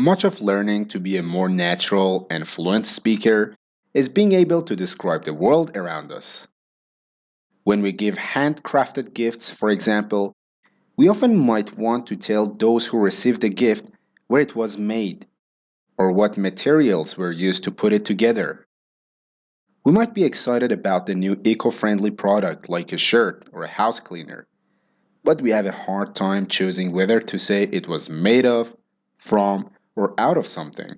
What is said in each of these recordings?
Much of learning to be a more natural and fluent speaker is being able to describe the world around us. When we give handcrafted gifts, for example, we often might want to tell those who receive the gift where it was made or what materials were used to put it together. We might be excited about the new eco-friendly product like a shirt or a house cleaner, but we have a hard time choosing whether to say it was made of, from, or out of something.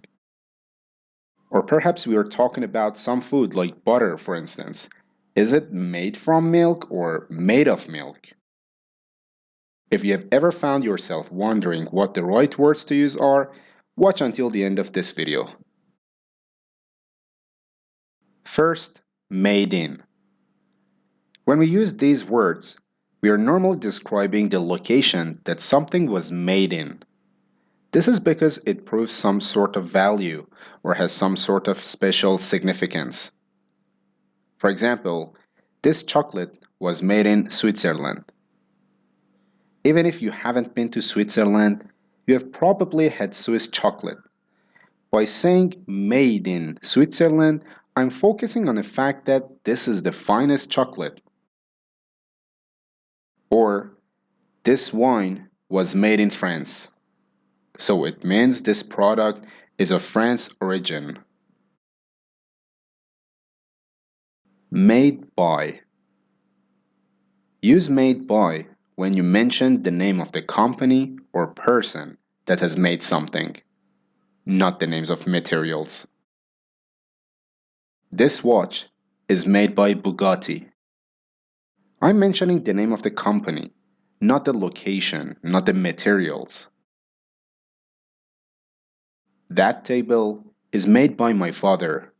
Or perhaps we are talking about some food like butter, for instance. Is it made from milk or made of milk? If you have ever found yourself wondering what the right words to use are, watch until the end of this video. First, made in. When we use these words, we are normally describing the location that something was made in. This is because it proves some sort of value or has some sort of special significance. For example, this chocolate was made in Switzerland. Even if you haven't been to Switzerland, you have probably had Swiss chocolate. By saying made in Switzerland, I'm focusing on the fact that this is the finest chocolate. Or, this wine was made in France. So it means this product is of French origin. Made by. Use made by when you mention the name of the company or person that has made something, not the names of materials. This watch is made by Bugatti. I'm mentioning the name of the company, not the location, not the materials. That table is made by my father.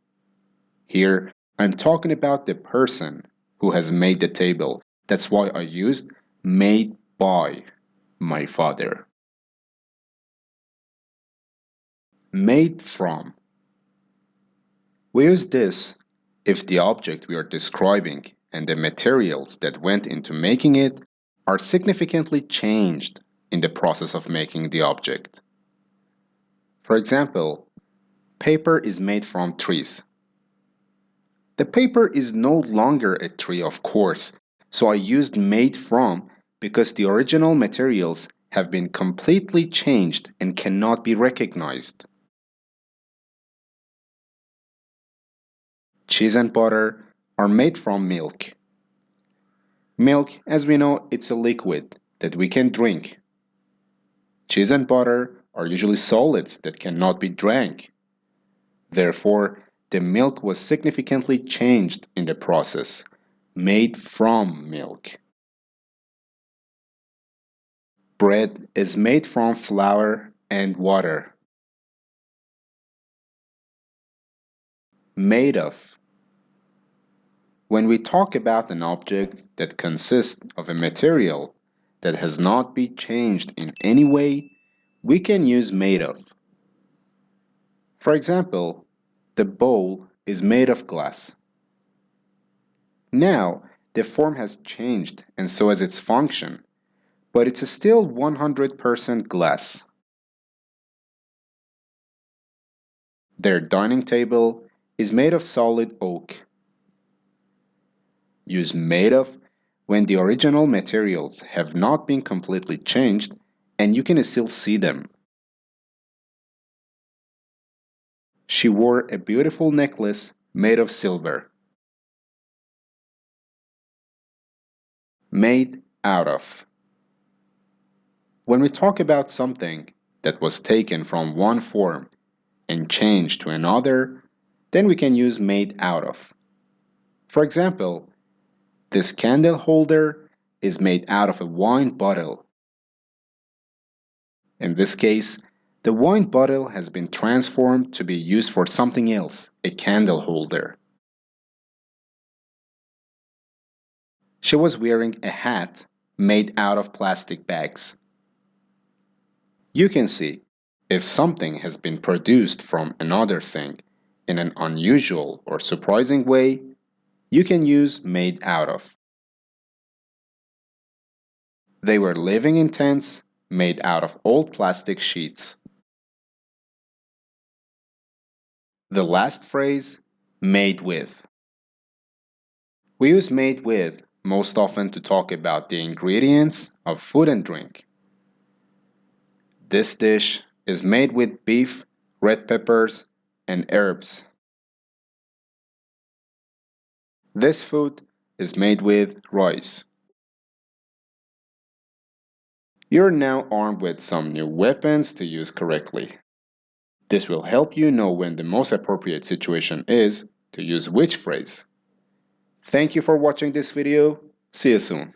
Here, I'm talking about the person who has made the table. That's why I used made by my father. Made from. We use this if the object we are describing and the materials that went into making it are significantly changed in the process of making the object. For example, paper is made from trees. The paper is no longer a tree, of course, so I used made from because the original materials have been completely changed and cannot be recognized. Cheese and butter are made from milk. Milk, as we know, it's a liquid that we can drink. Cheese and butter are usually solids that cannot be drank. Therefore, the milk was significantly changed in the process, made from milk. Bread is made from flour and water. Made of. When we talk about an object that consists of a material that has not been changed in any way, we can use made of. For example, the bowl is made of glass. Now, the form has changed and so has its function, but it's still 100% glass. Their dining table is made of solid oak. Use made of when the original materials have not been completely changed and you can still see them. She wore a beautiful necklace made of silver. Made out of. When we talk about something that was taken from one form and changed to another, then we can use made out of. For example, this candle holder is made out of a wine bottle. In this case, the wine bottle has been transformed to be used for something else, a candle holder. She was wearing a hat made out of plastic bags. You can see, if something has been produced from another thing in an unusual or surprising way, you can use made out of. They were living in tents made out of old plastic sheets. The last phrase, made with. We use made with most often to talk about the ingredients of food and drink. This dish is made with beef, red peppers, and herbs. This food is made with rice. You're now armed with some new weapons to use correctly. This will help you know when the most appropriate situation is to use which phrase. Thank you for watching this video. See you soon.